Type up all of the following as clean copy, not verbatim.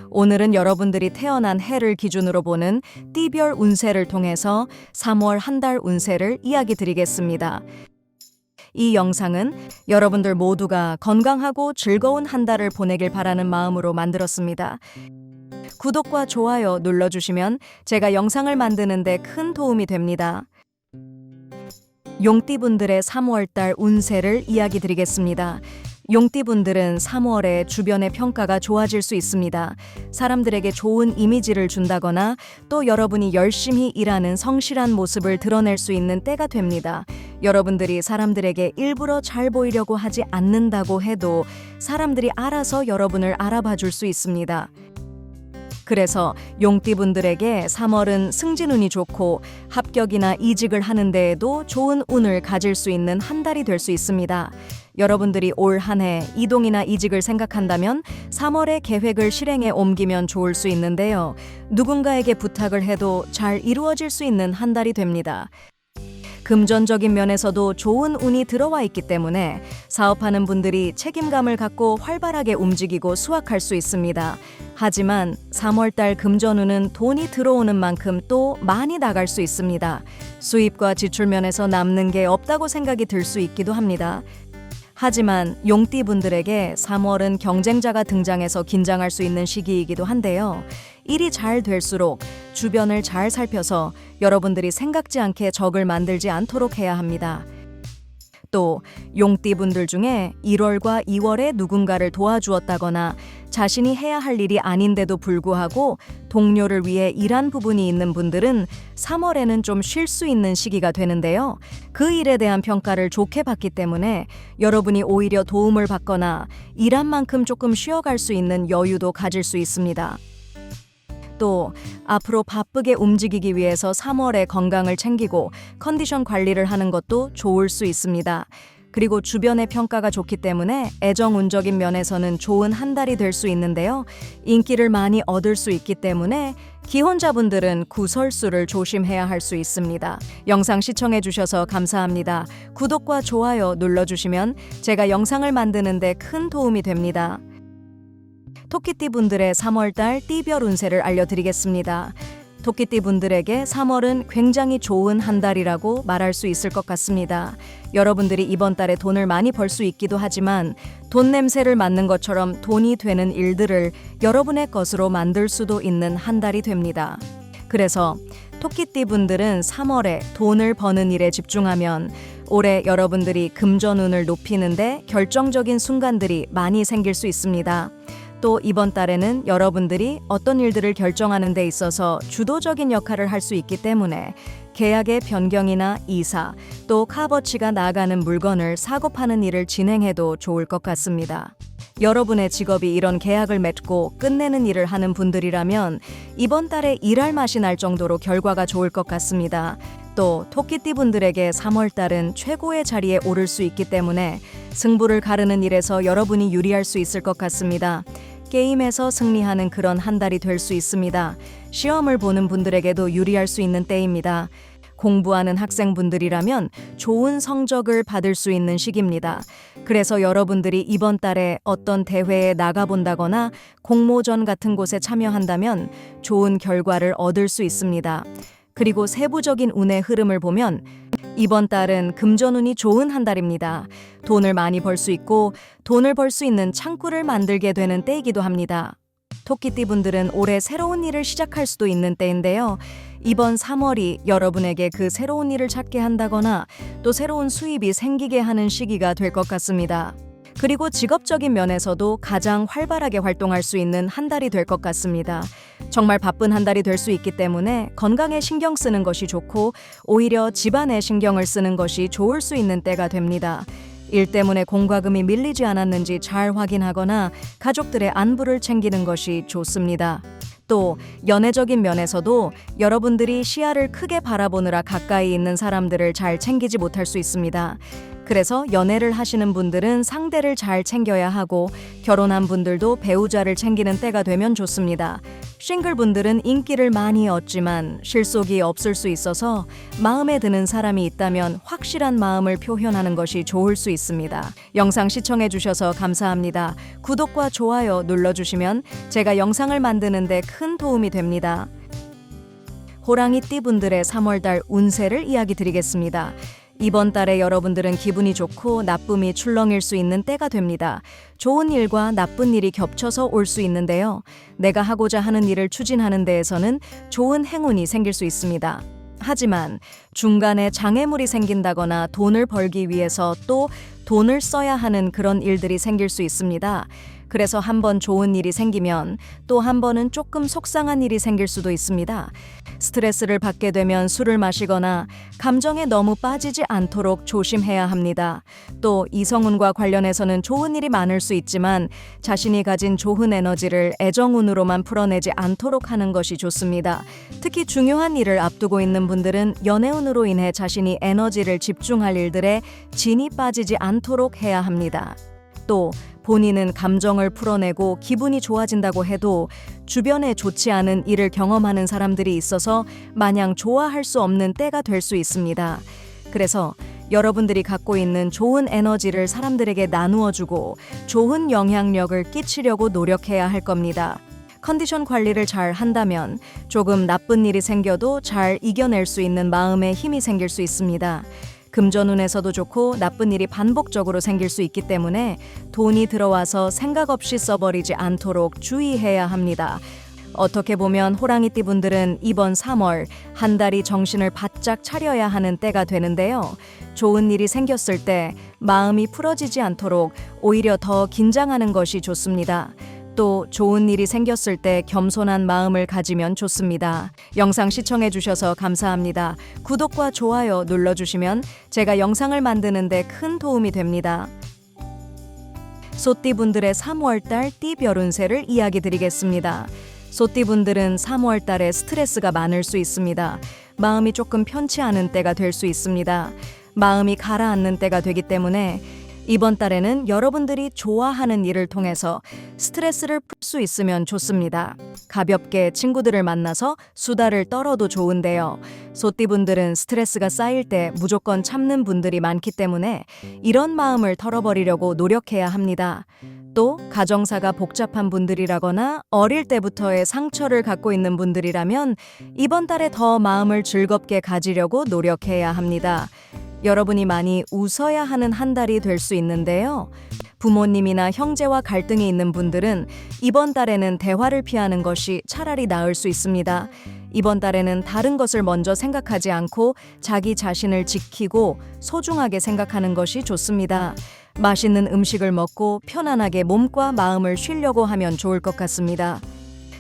오늘은 여러분들이 태어난 해를 기준으로 보는 띠별 운세를 통해서 3월 한 달 운세를 이야기 드리겠습니다. 이 영상은 여러분들 모두가 건강하고 즐거운 한 달을 보내길 바라는 마음으로 만들었습니다. 구독과 좋아요 눌러주시면 제가 영상을 만드는 데 큰 도움이 됩니다. 용띠분들의 3월달 운세를 이야기 드리겠습니다. 용띠분들은 3월에 주변의 평가가 좋아질 수 있습니다. 사람들에게 좋은 이미지를 준다거나 또 여러분이 열심히 일하는 성실한 모습을 드러낼 수 있는 때가 됩니다. 여러분들이 사람들에게 일부러 잘 보이려고 하지 않는다고 해도 사람들이 알아서 여러분을 알아봐 줄 수 있습니다. 그래서 용띠분들에게 3월은 승진운이 좋고 합격이나 이직을 하는 데에도 좋은 운을 가질 수 있는 한 달이 될 수 있습니다. 여러분들이 올 한 해 이동이나 이직을 생각한다면 3월에 계획을 실행에 옮기면 좋을 수 있는데요. 누군가에게 부탁을 해도 잘 이루어질 수 있는 한 달이 됩니다. 금전적인 면에서도 좋은 운이 들어와 있기 때문에 사업하는 분들이 책임감을 갖고 활발하게 움직이고 수확할 수 있습니다. 하지만 3월달 금전운은 돈이 들어오는 만큼 또 많이 나갈 수 있습니다. 수입과 지출 면에서 남는 게 없다고 생각이 들 수 있기도 합니다. 하지만 용띠분들에게 3월은 경쟁자가 등장해서 긴장할 수 있는 시기이기도 한데요. 일이 잘 될수록 주변을 잘 살펴서 여러분들이 생각지 않게 적을 만들지 않도록 해야 합니다. 또 용띠분들 중에 1월과 2월에 누군가를 도와주었다거나 자신이 해야 할 일이 아닌데도 불구하고 동료를 위해 일한 부분이 있는 분들은 3월에는 좀 쉴 수 있는 시기가 되는데요. 그 일에 대한 평가를 좋게 받기 때문에 여러분이 오히려 도움을 받거나 일한 만큼 조금 쉬어갈 수 있는 여유도 가질 수 있습니다. 또 앞으로 바쁘게 움직이기 위해서 3월에 건강을 챙기고 컨디션 관리를 하는 것도 좋을 수 있습니다. 그리고 주변의 평가가 좋기 때문에 애정운적인 면에서는 좋은 한 달이 될 수 있는데요. 인기를 많이 얻을 수 있기 때문에 기혼자분들은 구설수를 조심해야 할 수 있습니다. 영상 시청해 주셔서 감사합니다. 구독과 좋아요 눌러주시면 제가 영상을 만드는 데 큰 도움이 됩니다. 토끼띠 분들의 3월달 띠별 운세를 알려드리겠습니다. 토끼띠 분들에게 3월은 굉장히 좋은 한 달이라고 말할 수 있을 것 같습니다. 여러분들이 이번 달에 돈을 많이 벌 수 있기도 하지만 돈 냄새를 맡는 것처럼 돈이 되는 일들을 여러분의 것으로 만들 수도 있는 한 달이 됩니다. 그래서 토끼띠 분들은 3월에 돈을 버는 일에 집중하면 올해 여러분들이 금전운을 높이는데 결정적인 순간들이 많이 생길 수 있습니다. 또 이번 달에는 여러분들이 어떤 일들을 결정하는 데 있어서 주도적인 역할을 할 수 있기 때문에 계약의 변경이나 이사, 또 값어치가 나가는 물건을 사고 파는 일을 진행해도 좋을 것 같습니다. 여러분의 직업이 이런 계약을 맺고 끝내는 일을 하는 분들이라면 이번 달에 일할 맛이 날 정도로 결과가 좋을 것 같습니다. 또 토끼띠 분들에게 3월 달은 최고의 자리에 오를 수 있기 때문에 승부를 가르는 일에서 여러분이 유리할 수 있을 것 같습니다. 게임에서 승리하는 그런 한 달이 될 수 있습니다. 시험을 보는 분들에게도 유리할 수 있는 때입니다. 공부하는 학생분들이라면 좋은 성적을 받을 수 있는 시기입니다. 그래서 여러분들이 이번 달에 어떤 대회에 나가본다거나 공모전 같은 곳에 참여한다면 좋은 결과를 얻을 수 있습니다. 그리고 세부적인 운의 흐름을 보면 이번 달은 금전운이 좋은 한 달입니다. 돈을 많이 벌 수 있고 돈을 벌 수 있는 창구를 만들게 되는 때이기도 합니다. 토끼띠 분들은 올해 새로운 일을 시작할 수도 있는 때인데요. 이번 3월이 여러분에게 그 새로운 일을 찾게 한다거나 또 새로운 수입이 생기게 하는 시기가 될 것 같습니다. 그리고 직업적인 면에서도 가장 활발하게 활동할 수 있는 한 달이 될 것 같습니다. 정말 바쁜 한 달이 될 수 있기 때문에 건강에 신경 쓰는 것이 좋고 오히려 집안에 신경을 쓰는 것이 좋을 수 있는 때가 됩니다. 일 때문에 공과금이 밀리지 않았는지 잘 확인하거나 가족들의 안부를 챙기는 것이 좋습니다. 또 연애적인 면에서도 여러분들이 시야를 크게 바라보느라 가까이 있는 사람들을 잘 챙기지 못할 수 있습니다. 그래서 연애를 하시는 분들은 상대를 잘 챙겨야 하고 결혼한 분들도 배우자를 챙기는 때가 되면 좋습니다. 싱글 분들은 인기를 많이 얻지만 실속이 없을 수 있어서 마음에 드는 사람이 있다면 확실한 마음을 표현하는 것이 좋을 수 있습니다. 영상 시청해 주셔서 감사합니다. 구독과 좋아요 눌러주시면 제가 영상을 만드는데 큰 도움이 됩니다. 호랑이띠 분들의 3월달 운세를 이야기 드리겠습니다. 이번 달에 여러분들은 기분이 좋고 나쁨이 출렁일 수 있는 때가 됩니다. 좋은 일과 나쁜 일이 겹쳐서 올 수 있는데요. 내가 하고자 하는 일을 추진하는 데에서는 좋은 행운이 생길 수 있습니다. 하지만 중간에 장애물이 생긴다거나 돈을 벌기 위해서 또 돈을 써야 하는 그런 일들이 생길 수 있습니다. 그래서 한 번 좋은 일이 생기면 또 한 번은 조금 속상한 일이 생길 수도 있습니다. 스트레스를 받게 되면 술을 마시거나 감정에 너무 빠지지 않도록 조심해야 합니다. 또 이성운과 관련해서는 좋은 일이 많을 수 있지만 자신이 가진 좋은 에너지를 애정운으로만 풀어내지 않도록 하는 것이 좋습니다. 특히 중요한 일을 앞두고 있는 분들은 연애운으로 인해 자신이 에너지를 집중할 일들에 진이 빠지지 않도록 해야 합니다. 또 본인은 감정을 풀어내고 기분이 좋아진다고 해도 주변에 좋지 않은 일을 경험하는 사람들이 있어서 마냥 좋아할 수 없는 때가 될 수 있습니다. 그래서 여러분들이 갖고 있는 좋은 에너지를 사람들에게 나누어주고 좋은 영향력을 끼치려고 노력해야 할 겁니다. 컨디션 관리를 잘 한다면 조금 나쁜 일이 생겨도 잘 이겨낼 수 있는 마음의 힘이 생길 수 있습니다. 금전운에서도 좋고 나쁜 일이 반복적으로 생길 수 있기 때문에 돈이 들어와서 생각 없이 써버리지 않도록 주의해야 합니다. 어떻게 보면 호랑이띠 분들은 이번 3월 한 달이 정신을 바짝 차려야 하는 때가 되는데요. 좋은 일이 생겼을 때 마음이 풀어지지 않도록 오히려 더 긴장하는 것이 좋습니다. 또 좋은 일이 생겼을 때 겸손한 마음을 가지면 좋습니다. 영상 시청해 주셔서 감사합니다. 구독과 좋아요 눌러주시면 제가 영상을 만드는데 큰 도움이 됩니다. 소띠 분들의 3월달 띠별 운세를 이야기 드리겠습니다. 소띠 분들은 3월 달에 스트레스가 많을 수 있습니다. 마음이 조금 편치 않은 때가 될 수 있습니다. 마음이 가라앉는 때가 되기 때문에 이번 달에는 여러분들이 좋아하는 일을 통해서 스트레스를 풀 수 있으면 좋습니다. 가볍게 친구들을 만나서 수다를 떨어도 좋은데요. 소띠분들은 스트레스가 쌓일 때 무조건 참는 분들이 많기 때문에 이런 마음을 털어버리려고 노력해야 합니다. 또 가정사가 복잡한 분들이라거나 어릴 때부터의 상처를 갖고 있는 분들이라면 이번 달에 더 마음을 즐겁게 가지려고 노력해야 합니다. 여러분이 많이 웃어야 하는 한 달이 될 수 있는데요. 부모님이나 형제와 갈등이 있는 분들은 이번 달에는 대화를 피하는 것이 차라리 나을 수 있습니다. 이번 달에는 다른 것을 먼저 생각하지 않고 자기 자신을 지키고 소중하게 생각하는 것이 좋습니다. 맛있는 음식을 먹고 편안하게 몸과 마음을 쉬려고 하면 좋을 것 같습니다.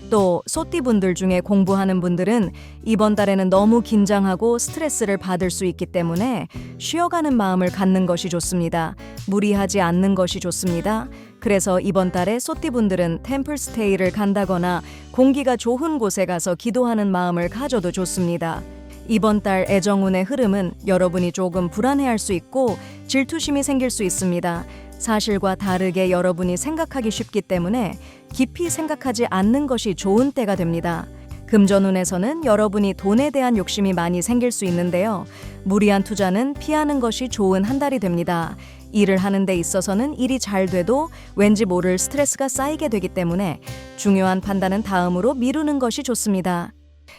또 소띠분들 중에 공부하는 분들은 이번 달에는 너무 긴장하고 스트레스를 받을 수 있기 때문에 쉬어가는 마음을 갖는 것이 좋습니다. 무리하지 않는 것이 좋습니다. 그래서 이번 달에 소띠분들은 템플스테이를 간다거나 공기가 좋은 곳에 가서 기도하는 마음을 가져도 좋습니다. 이번 달 애정운의 흐름은 여러분이 조금 불안해할 수 있고 질투심이 생길 수 있습니다. 사실과 다르게 여러분이 생각하기 쉽기 때문에 깊이 생각하지 않는 것이 좋은 때가 됩니다. 금전운에서는 여러분이 돈에 대한 욕심이 많이 생길 수 있는데요. 무리한 투자는 피하는 것이 좋은 한 달이 됩니다. 일을 하는 데 있어서는 일이 잘 돼도 왠지 모를 스트레스가 쌓이게 되기 때문에 중요한 판단은 다음으로 미루는 것이 좋습니다.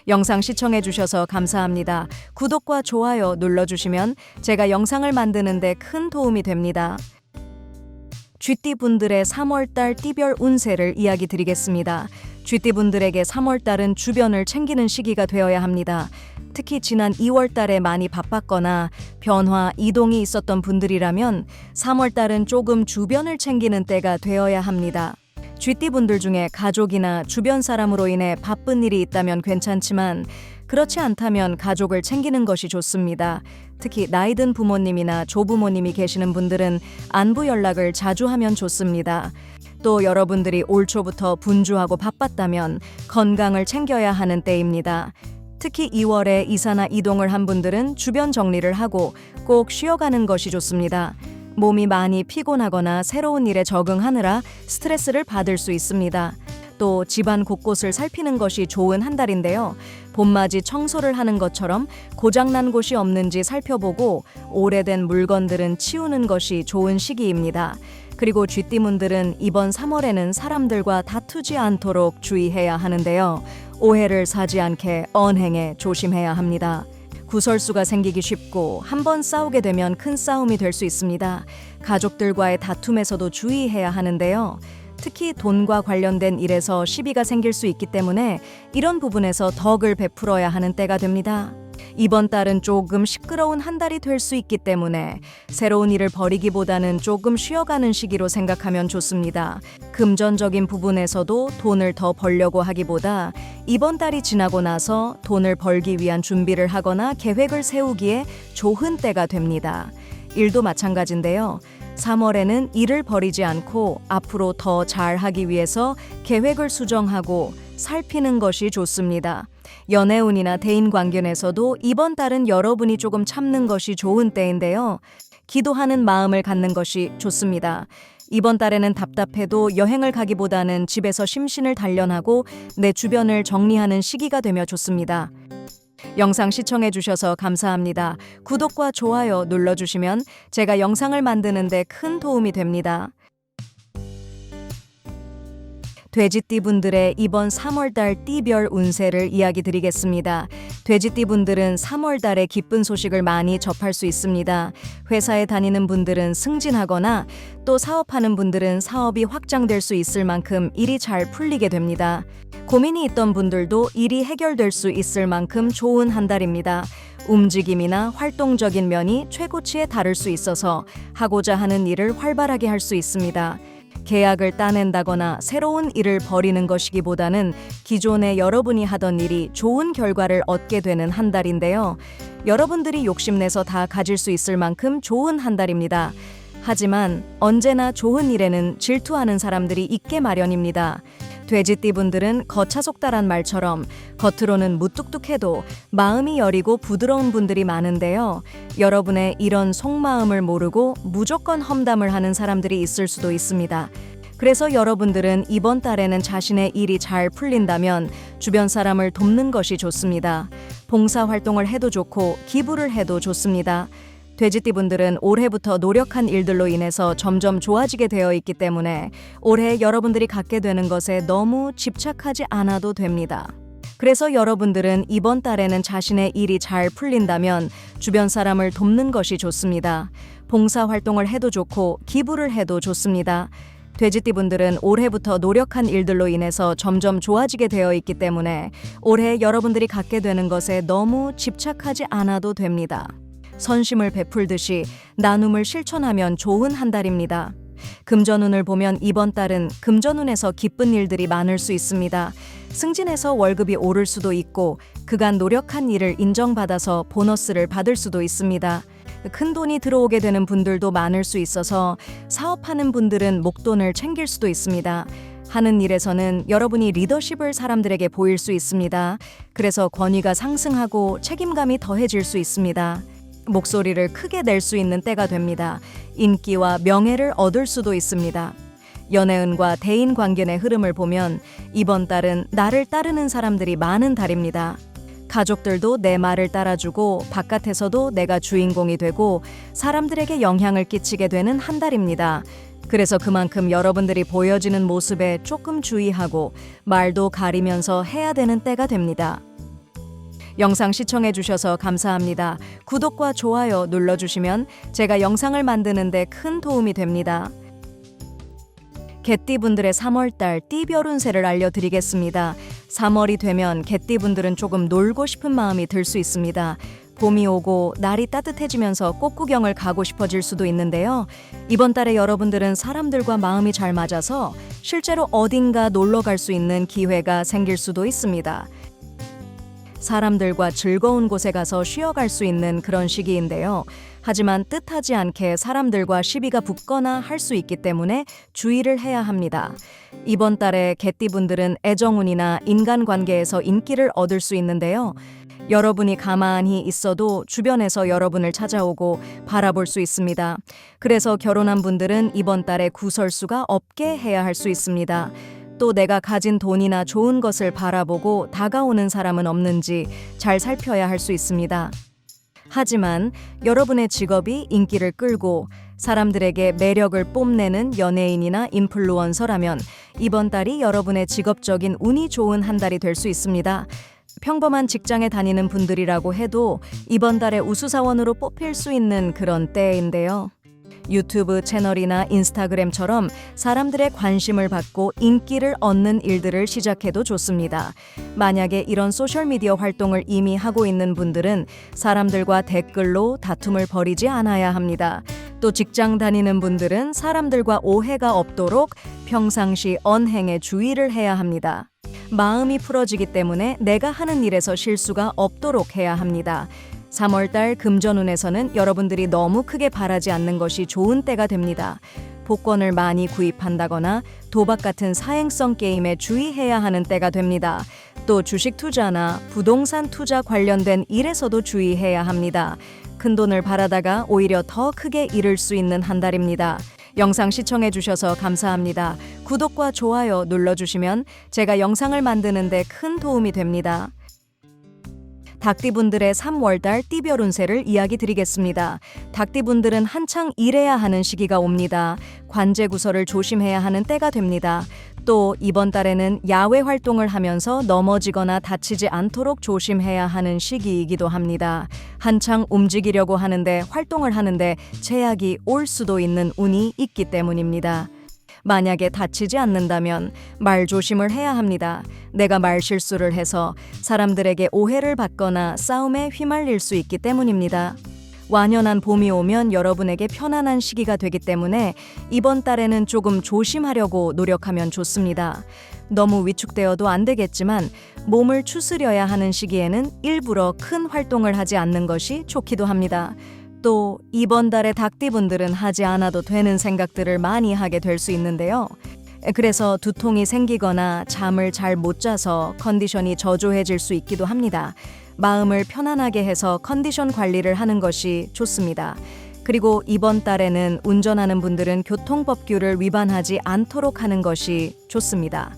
영상 시청해 주셔서 감사합니다. 구독과 좋아요 눌러주시면 제가 영상을 만드는데 큰 도움이 됩니다. 쥐띠분들의 3월달 띠별 운세를 이야기 드리겠습니다. 쥐띠분들에게 3월달은 주변을 챙기는 시기가 되어야 합니다. 특히 지난 2월달에 많이 바빴거나 변화, 이동이 있었던 분들이라면 3월달은 조금 주변을 챙기는 때가 되어야 합니다. 쥐띠분들 중에 가족이나 주변 사람으로 인해 바쁜 일이 있다면 괜찮지만 그렇지 않다면 가족을 챙기는 것이 좋습니다. 특히 나이 든 부모님이나 조부모님이 계시는 분들은 안부 연락을 자주 하면 좋습니다. 또 여러분들이 올 초부터 분주하고 바빴다면 건강을 챙겨야 하는 때입니다. 특히 2월에 이사나 이동을 한 분들은 주변 정리를 하고 꼭 쉬어가는 것이 좋습니다. 몸이 많이 피곤하거나 새로운 일에 적응하느라 스트레스를 받을 수 있습니다. 또 집안 곳곳을 살피는 것이 좋은 한 달인데요. 봄맞이 청소를 하는 것처럼 고장난 곳이 없는지 살펴보고 오래된 물건들은 치우는 것이 좋은 시기입니다. 그리고 쥐띠문들은 이번 3월에는 사람들과 다투지 않도록 주의해야 하는데요. 오해를 사지 않게 언행에 조심해야 합니다. 구설수가 생기기 쉽고 한번 싸우게 되면 큰 싸움이 될 수 있습니다. 가족들과의 다툼에서도 주의해야 하는데요. 특히 돈과 관련된 일에서 시비가 생길 수 있기 때문에 이런 부분에서 덕을 베풀어야 하는 때가 됩니다. 이번 달은 조금 시끄러운 한 달이 될 수 있기 때문에 새로운 일을 벌이기보다는 조금 쉬어가는 시기로 생각하면 좋습니다. 금전적인 부분에서도 돈을 더 벌려고 하기보다 이번 달이 지나고 나서 돈을 벌기 위한 준비를 하거나 계획을 세우기에 좋은 때가 됩니다. 일도 마찬가지인데요. 3월에는 일을 버리지 않고 앞으로 더 잘하기 위해서 계획을 수정하고 살피는 것이 좋습니다. 연애운이나 대인관계에서도 이번 달은 여러분이 조금 참는 것이 좋은 때인데요. 기도하는 마음을 갖는 것이 좋습니다. 이번 달에는 답답해도 여행을 가기보다는 집에서 심신을 단련하고 내 주변을 정리하는 시기가 되며 좋습니다. 영상 시청해 주셔서 감사합니다. 구독과 좋아요 눌러주시면 제가 영상을 만드는 데 큰 도움이 됩니다. 돼지띠분들의 이번 3월달 띠별 운세를 이야기 드리겠습니다. 돼지띠분들은 3월달에 기쁜 소식을 많이 접할 수 있습니다. 회사에 다니는 분들은 승진하거나 또 사업하는 분들은 사업이 확장될 수 있을 만큼 일이 잘 풀리게 됩니다. 고민이 있던 분들도 일이 해결될 수 있을 만큼 좋은 한 달입니다. 움직임이나 활동적인 면이 최고치에 달을 수 있어서 하고자 하는 일을 활발하게 할 수 있습니다. 계약을 따낸다거나 새로운 일을 벌이는 것이기보다는 기존에 여러분이 하던 일이 좋은 결과를 얻게 되는 한 달인데요. 여러분들이 욕심내서 다 가질 수 있을 만큼 좋은 한 달입니다. 하지만 언제나 좋은 일에는 질투하는 사람들이 있게 마련입니다. 돼지띠분들은 거차속다란 말처럼 겉으로는 무뚝뚝해도 마음이 여리고 부드러운 분들이 많은데요. 여러분의 이런 속마음을 모르고 무조건 험담을 하는 사람들이 있을 수도 있습니다. 그래서 여러분들은 이번 달에는 자신의 일이 잘 풀린다면 주변 사람을 돕는 것이 좋습니다. 봉사활동을 해도 좋고 기부를 해도 좋습니다. 돼지띠분들은 올해부터 노력한 일들로 인해서 점점 좋아지게 되어 있기 때문에 올해 여러분들이 갖게 되는 것에 너무 집착하지 않아도 됩니다. 그래서 여러분들은 이번 달에는 자신의 일이 잘 풀린다면 주변 사람을 돕는 것이 좋습니다. 봉사활동을 해도 좋고 기부를 해도 좋습니다. 돼지띠분들은 올해부터 노력한 일들로 인해서 점점 좋아지게 되어 있기 때문에 올해 여러분들이 갖게 되는 것에 너무 집착하지 않아도 됩니다. 선심을 베풀듯이 나눔을 실천하면 좋은 한 달입니다. 금전운을 보면 이번 달은 금전운에서 기쁜 일들이 많을 수 있습니다. 승진해서 월급이 오를 수도 있고 그간 노력한 일을 인정받아서 보너스를 받을 수도 있습니다. 큰 돈이 들어오게 되는 분들도 많을 수 있어서 사업하는 분들은 목돈을 챙길 수도 있습니다. 하는 일에서는 여러분이 리더십을 사람들에게 보일 수 있습니다. 그래서 권위가 상승하고 책임감이 더해질 수 있습니다. 목소리를 크게 낼 수 있는 때가 됩니다. 인기와 명예를 얻을 수도 있습니다. 연애운과 대인관계의 흐름을 보면 이번 달은 나를 따르는 사람들이 많은 달입니다. 가족들도 내 말을 따라주고 바깥에서도 내가 주인공이 되고 사람들에게 영향을 끼치게 되는 한 달입니다. 그래서 그만큼 여러분들이 보여지는 모습에 조금 주의하고 말도 가리면서 해야 되는 때가 됩니다. 영상 시청해 주셔서 감사합니다. 구독과 좋아요 눌러주시면 제가 영상을 만드는 데 큰 도움이 됩니다. 개띠분들의 3월달 띠별 운세를 알려드리겠습니다. 3월이 되면 개띠분들은 조금 놀고 싶은 마음이 들 수 있습니다. 봄이 오고 날이 따뜻해지면서 꽃구경을 가고 싶어질 수도 있는데요. 이번 달에 여러분들은 사람들과 마음이 잘 맞아서 실제로 어딘가 놀러 갈 수 있는 기회가 생길 수도 있습니다. 사람들과 즐거운 곳에 가서 쉬어갈 수 있는 그런 시기인데요. 하지만 뜻하지 않게 사람들과 시비가 붙거나 할 수 있기 때문에 주의를 해야 합니다. 이번 달에 개띠분들은 애정운이나 인간관계에서 인기를 얻을 수 있는데요. 여러분이 가만히 있어도 주변에서 여러분을 찾아오고 바라볼 수 있습니다. 그래서 결혼한 분들은 이번 달에 구설수가 없게 해야 할 수 있습니다. 또 내가 가진 돈이나 좋은 것을 바라보고 다가오는 사람은 없는지 잘 살펴야 할 수 있습니다. 하지만 여러분의 직업이 인기를 끌고 사람들에게 매력을 뽐내는 연예인이나 인플루언서라면 이번 달이 여러분의 직업적인 운이 좋은 한 달이 될 수 있습니다. 평범한 직장에 다니는 분들이라고 해도 이번 달에 우수사원으로 뽑힐 수 있는 그런 때인데요. 유튜브 채널이나 인스타그램처럼 사람들의 관심을 받고 인기를 얻는 일들을 시작해도 좋습니다. 만약에 이런 소셜미디어 활동을 이미 하고 있는 분들은 사람들과 댓글로 다툼을 벌이지 않아야 합니다. 또 직장 다니는 분들은 사람들과 오해가 없도록 평상시 언행에 주의를 해야 합니다. 마음이 풀어지기 때문에 내가 하는 일에서 실수가 없도록 해야 합니다. 3월달 금전운에서는 여러분들이 너무 크게 바라지 않는 것이 좋은 때가 됩니다. 복권을 많이 구입한다거나 도박 같은 사행성 게임에 주의해야 하는 때가 됩니다. 또 주식 투자나 부동산 투자 관련된 일에서도 주의해야 합니다. 큰 돈을 바라다가 오히려 더 크게 잃을 수 있는 한 달입니다. 영상 시청해 주셔서 감사합니다. 구독과 좋아요 눌러주시면 제가 영상을 만드는 데 큰 도움이 됩니다. 닭띠분들의 3월달 띠별 운세를 이야기 드리겠습니다. 닭띠분들은 한창 일해야 하는 시기가 옵니다. 관제 구설을 조심해야 하는 때가 됩니다. 또 이번 달에는 야외 활동을 하면서 넘어지거나 다치지 않도록 조심해야 하는 시기이기도 합니다. 한창 움직이려고 하는데 활동을 하는데 제약이 올 수도 있는 운이 있기 때문입니다. 만약에 다치지 않는다면 말 조심을 해야 합니다. 내가 말 실수를 해서 사람들에게 오해를 받거나 싸움에 휘말릴 수 있기 때문입니다. 완연한 봄이 오면 여러분에게 편안한 시기가 되기 때문에 이번 달에는 조금 조심하려고 노력하면 좋습니다. 너무 위축되어도 안 되겠지만 몸을 추스려야 하는 시기에는 일부러 큰 활동을 하지 않는 것이 좋기도 합니다. 또 이번 달에 닭띠분들은 하지 않아도 되는 생각들을 많이 하게 될 수 있는데요. 그래서 두통이 생기거나 잠을 잘 못 자서 컨디션이 저조해질 수 있기도 합니다. 마음을 편안하게 해서 컨디션 관리를 하는 것이 좋습니다. 그리고 이번 달에는 운전하는 분들은 교통법규를 위반하지 않도록 하는 것이 좋습니다.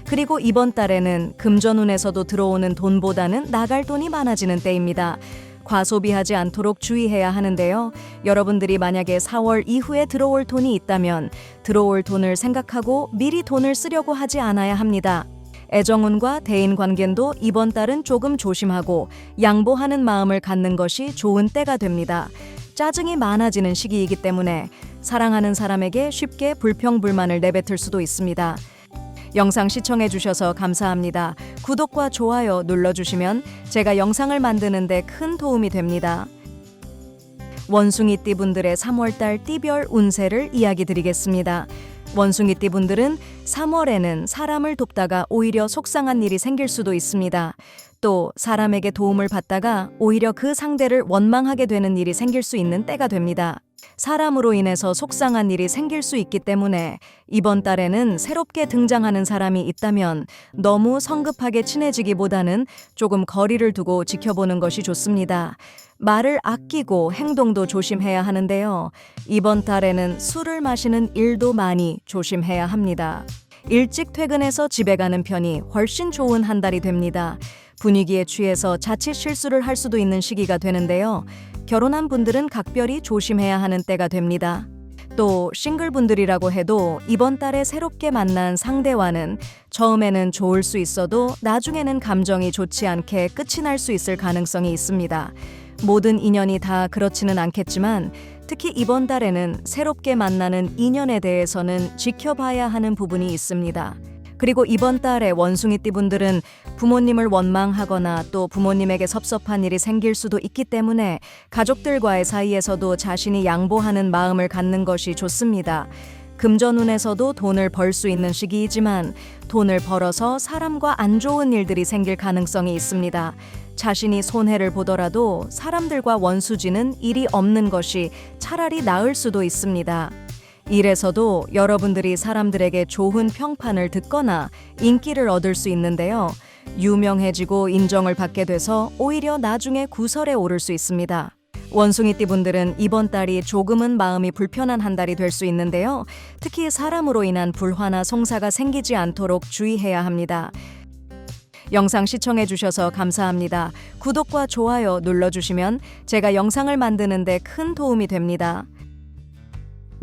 그리고 이번 달에는 금전운에서도 들어오는 돈보다는 나갈 돈이 많아지는 때입니다. 과소비하지 않도록 주의해야 하는데요. 여러분들이 만약에 4월 이후에 들어올 돈이 있다면 들어올 돈을 생각하고 미리 돈을 쓰려고 하지 않아야 합니다. 애정운과 대인관계도 이번 달은 조금 조심하고 양보하는 마음을 갖는 것이 좋은 때가 됩니다. 짜증이 많아지는 시기이기 때문에 사랑하는 사람에게 쉽게 불평불만을 내뱉을 수도 있습니다. 영상 시청해 주셔서 감사합니다. 구독과 좋아요 눌러주시면 제가 영상을 만드는 데 큰 도움이 됩니다. 원숭이띠 분들의 3월달 띠별 운세를 이야기 드리겠습니다. 원숭이띠 분들은 3월에는 사람을 돕다가 오히려 속상한 일이 생길 수도 있습니다. 또 사람에게 도움을 받다가 오히려 그 상대를 원망하게 되는 일이 생길 수 있는 때가 됩니다. 사람으로 인해서 속상한 일이 생길 수 있기 때문에 이번 달에는 새롭게 등장하는 사람이 있다면 너무 성급하게 친해지기보다는 조금 거리를 두고 지켜보는 것이 좋습니다. 말을 아끼고 행동도 조심해야 하는데요. 이번 달에는 술을 마시는 일도 많이 조심해야 합니다. 일찍 퇴근해서 집에 가는 편이 훨씬 좋은 한 달이 됩니다. 분위기에 취해서 자칫 실수를 할 수도 있는 시기가 되는데요. 결혼한 분들은 각별히 조심해야 하는 때가 됩니다. 또 싱글분들이라고 해도 이번 달에 새롭게 만난 상대와는 처음에는 좋을 수 있어도 나중에는 감정이 좋지 않게 끝이 날 수 있을 가능성이 있습니다. 모든 인연이 다 그렇지는 않겠지만 특히 이번 달에는 새롭게 만나는 인연에 대해서는 지켜봐야 하는 부분이 있습니다. 그리고 이번 달에 원숭이띠 분들은 부모님을 원망하거나 또 부모님에게 섭섭한 일이 생길 수도 있기 때문에 가족들과의 사이에서도 자신이 양보하는 마음을 갖는 것이 좋습니다. 금전운에서도 돈을 벌 수 있는 시기이지만 돈을 벌어서 사람과 안 좋은 일들이 생길 가능성이 있습니다. 자신이 손해를 보더라도 사람들과 원수지는 일이 없는 것이 차라리 나을 수도 있습니다. 일에서도 여러분들이 사람들에게 좋은 평판을 듣거나 인기를 얻을 수 있는데요. 유명해지고 인정을 받게 돼서 오히려 나중에 구설에 오를 수 있습니다. 원숭이띠 분들은 이번 달이 조금은 마음이 불편한 한 달이 될 수 있는데요. 특히 사람으로 인한 불화나 송사가 생기지 않도록 주의해야 합니다. 영상 시청해 주셔서 감사합니다. 구독과 좋아요 눌러주시면 제가 영상을 만드는 데 큰 도움이 됩니다.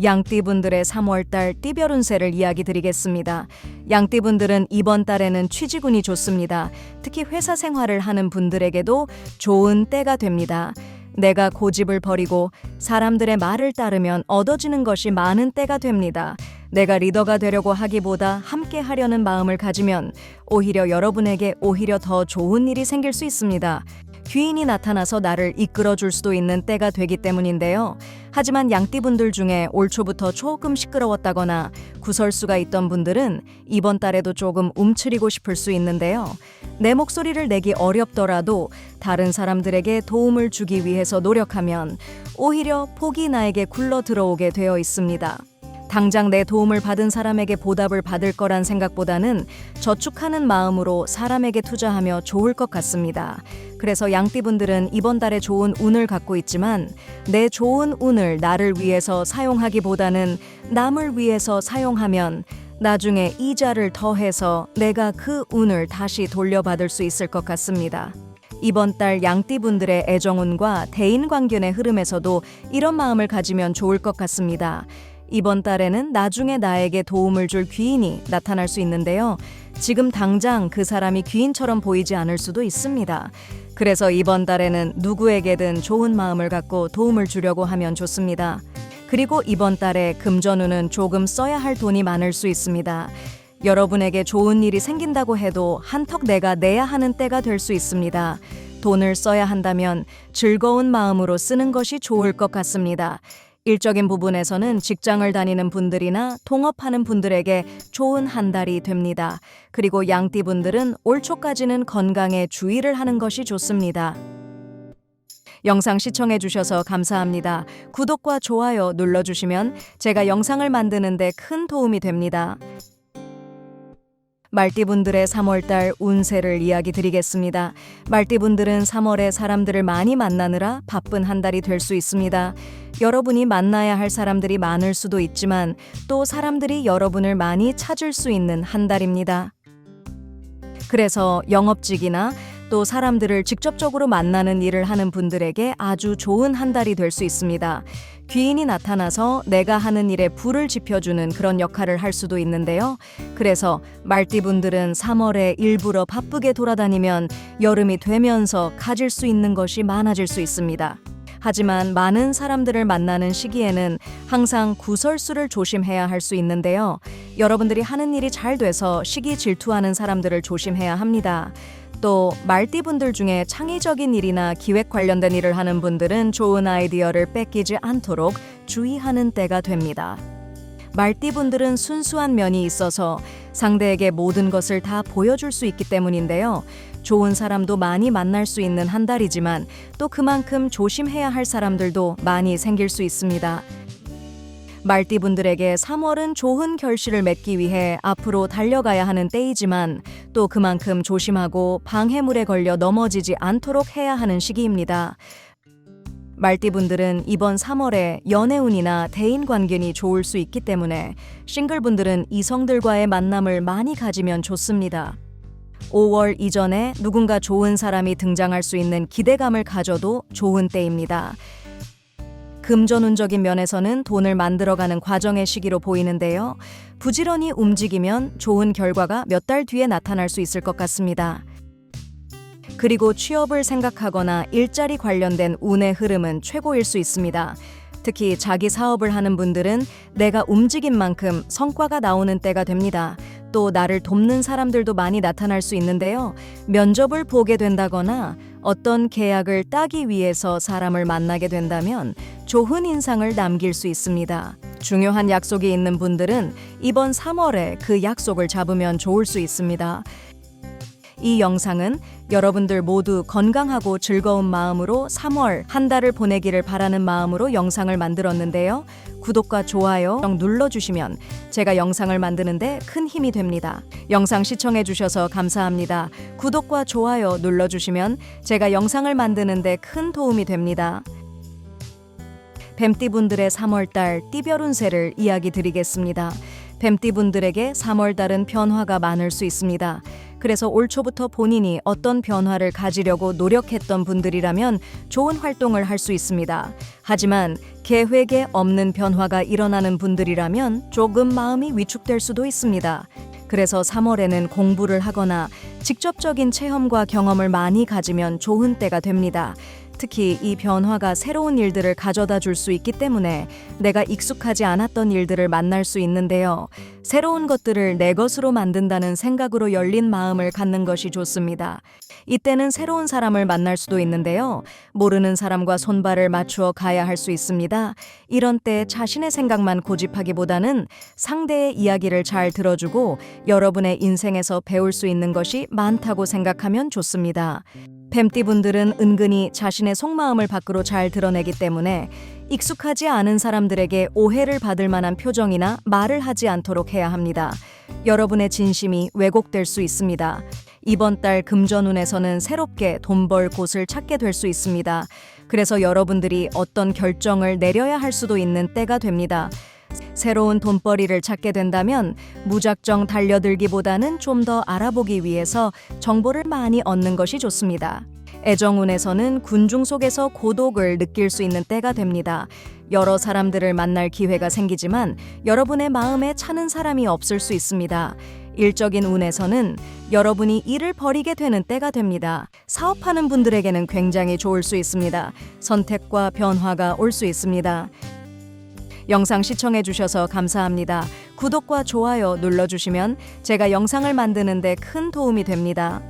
양띠분들의 3월달 띠별 운세를 이야기 드리겠습니다. 양띠분들은 이번 달에는 취직운이 좋습니다. 특히 회사 생활을 하는 분들에게도 좋은 때가 됩니다. 내가 고집을 버리고 사람들의 말을 따르면 얻어지는 것이 많은 때가 됩니다. 내가 리더가 되려고 하기보다 함께 하려는 마음을 가지면 오히려 여러분에게 오히려 더 좋은 일이 생길 수 있습니다. 귀인이 나타나서 나를 이끌어줄 수도 있는 때가 되기 때문인데요. 하지만 양띠분들 중에 올 초부터 조금 시끄러웠다거나 구설수가 있던 분들은 이번 달에도 조금 움츠리고 싶을 수 있는데요. 내 목소리를 내기 어렵더라도 다른 사람들에게 도움을 주기 위해서 노력하면 오히려 복이 나에게 굴러 들어오게 되어 있습니다. 당장 내 도움을 받은 사람에게 보답을 받을 거란 생각보다는 저축하는 마음으로 사람에게 투자하며 좋을 것 같습니다. 그래서 양띠분들은 이번 달에 좋은 운을 갖고 있지만 내 좋은 운을 나를 위해서 사용하기보다는 남을 위해서 사용하면 나중에 이자를 더해서 내가 그 운을 다시 돌려받을 수 있을 것 같습니다. 이번 달 양띠분들의 애정운과 대인관계의 흐름에서도 이런 마음을 가지면 좋을 것 같습니다. 이번 달에는 나중에 나에게 도움을 줄 귀인이 나타날 수 있는데요. 지금 당장 그 사람이 귀인처럼 보이지 않을 수도 있습니다. 그래서 이번 달에는 누구에게든 좋은 마음을 갖고 도움을 주려고 하면 좋습니다. 그리고 이번 달에 금전운은 조금 써야 할 돈이 많을 수 있습니다. 여러분에게 좋은 일이 생긴다고 해도 한턱 내가 내야 하는 때가 될 수 있습니다. 돈을 써야 한다면 즐거운 마음으로 쓰는 것이 좋을 것 같습니다. 일적인 부분에서는 직장을 다니는 분들이나 통업하는 분들에게 좋은 한 달이 됩니다. 그리고 양띠분들은 올 초까지는 건강에 주의를 하는 것이 좋습니다. 영상 시청해 주셔서 감사합니다. 구독과 좋아요 눌러주시면 제가 영상을 만드는 데 큰 도움이 됩니다. 말띠분들의 3월달 운세를 이야기 드리겠습니다. 말띠분들은 3월에 사람들을 많이 만나느라 바쁜 한 달이 될 수 있습니다. 여러분이 만나야 할 사람들이 많을 수도 있지만 또 사람들이 여러분을 많이 찾을 수 있는 한 달입니다. 그래서 영업직이나 또 사람들을 직접적으로 만나는 일을 하는 분들에게 아주 좋은 한 달이 될 수 있습니다. 귀인이 나타나서 내가 하는 일에 불을 지펴주는 그런 역할을 할 수도 있는데요. 그래서 말띠분들은 3월에 일부러 바쁘게 돌아다니면 여름이 되면서 가질 수 있는 것이 많아질 수 있습니다. 하지만 많은 사람들을 만나는 시기에는 항상 구설수를 조심해야 할 수 있는데요. 여러분들이 하는 일이 잘 돼서 시기 질투하는 사람들을 조심해야 합니다. 또 말띠분들 중에 창의적인 일이나 기획 관련된 일을 하는 분들은 좋은 아이디어를 뺏기지 않도록 주의하는 때가 됩니다. 말띠분들은 순수한 면이 있어서 상대에게 모든 것을 다 보여줄 수 있기 때문인데요. 좋은 사람도 많이 만날 수 있는 한 달이지만 또 그만큼 조심해야 할 사람들도 많이 생길 수 있습니다. 말띠분들에게 3월은 좋은 결실을 맺기 위해 앞으로 달려가야 하는 때이지만 또 그만큼 조심하고 방해물에 걸려 넘어지지 않도록 해야 하는 시기입니다. 말띠분들은 이번 3월에 연애운이나 대인관계니 좋을 수 있기 때문에 싱글분들은 이성들과의 만남을 많이 가지면 좋습니다. 5월 이전에 누군가 좋은 사람이 등장할 수 있는 기대감을 가져도 좋은 때입니다. 금전운적인 면에서는 돈을 만들어가는 과정의 시기로 보이는데요. 부지런히 움직이면 좋은 결과가 몇 달 뒤에 나타날 수 있을 것 같습니다. 그리고 취업을 생각하거나 일자리 관련된 운의 흐름은 최고일 수 있습니다. 특히 자기 사업을 하는 분들은 내가 움직인 만큼 성과가 나오는 때가 됩니다. 또 나를 돕는 사람들도 많이 나타날 수 있는데요. 면접을 보게 된다거나 어떤 계약을 따기 위해서 사람을 만나게 된다면 좋은 인상을 남길 수 있습니다. 중요한 약속이 있는 분들은 이번 3월에 그 약속을 잡으면 좋을 수 있습니다. 이 영상은 여러분들 모두 건강하고 즐거운 마음으로 3월 한 달을 보내기를 바라는 마음으로 영상을 만들었는데요. 구독과 좋아요 눌러주시면 제가 영상을 만드는데 큰 힘이 됩니다. 영상 시청해주셔서 감사합니다. 구독과 좋아요 눌러주시면 제가 영상을 만드는데 큰 도움이 됩니다. 뱀띠분들의 3월달 띠별 운세를 이야기 드리겠습니다. 뱀띠분들에게 3월달은 변화가 많을 수 있습니다. 그래서 올 초부터 본인이 어떤 변화를 가지려고 노력했던 분들이라면 좋은 활동을 할 수 있습니다. 하지만 계획에 없는 변화가 일어나는 분들이라면 조금 마음이 위축될 수도 있습니다. 그래서 3월에는 공부를 하거나 직접적인 체험과 경험을 많이 가지면 좋은 때가 됩니다. 특히 이 변화가 새로운 일들을 가져다 줄 수 있기 때문에 내가 익숙하지 않았던 일들을 만날 수 있는데요. 새로운 것들을 내 것으로 만든다는 생각으로 열린 마음을 갖는 것이 좋습니다. 이때는 새로운 사람을 만날 수도 있는데요. 모르는 사람과 손발을 맞추어 가야 할 수 있습니다. 이런 때 자신의 생각만 고집하기보다는 상대의 이야기를 잘 들어주고 여러분의 인생에서 배울 수 있는 것이 많다고 생각하면 좋습니다. 뱀띠분들은 은근히 자신의 속마음을 밖으로 잘 드러내기 때문에 익숙하지 않은 사람들에게 오해를 받을 만한 표정이나 말을 하지 않도록 해야 합니다. 여러분의 진심이 왜곡될 수 있습니다. 이번 달 금전운에서는 새롭게 돈 벌 곳을 찾게 될 수 있습니다. 그래서 여러분들이 어떤 결정을 내려야 할 수도 있는 때가 됩니다. 새로운 돈벌이를 찾게 된다면 무작정 달려들기보다는 좀 더 알아보기 위해서 정보를 많이 얻는 것이 좋습니다. 애정운에서는 군중 속에서 고독을 느낄 수 있는 때가 됩니다. 여러 사람들을 만날 기회가 생기지만 여러분의 마음에 차는 사람이 없을 수 있습니다. 일적인 운에서는 여러분이 일을 벌이게 되는 때가 됩니다. 사업하는 분들에게는 굉장히 좋을 수 있습니다. 선택과 변화가 올 수 있습니다. 영상 시청해주셔서 감사합니다. 구독과 좋아요 눌러주시면 제가 영상을 만드는데 큰 도움이 됩니다.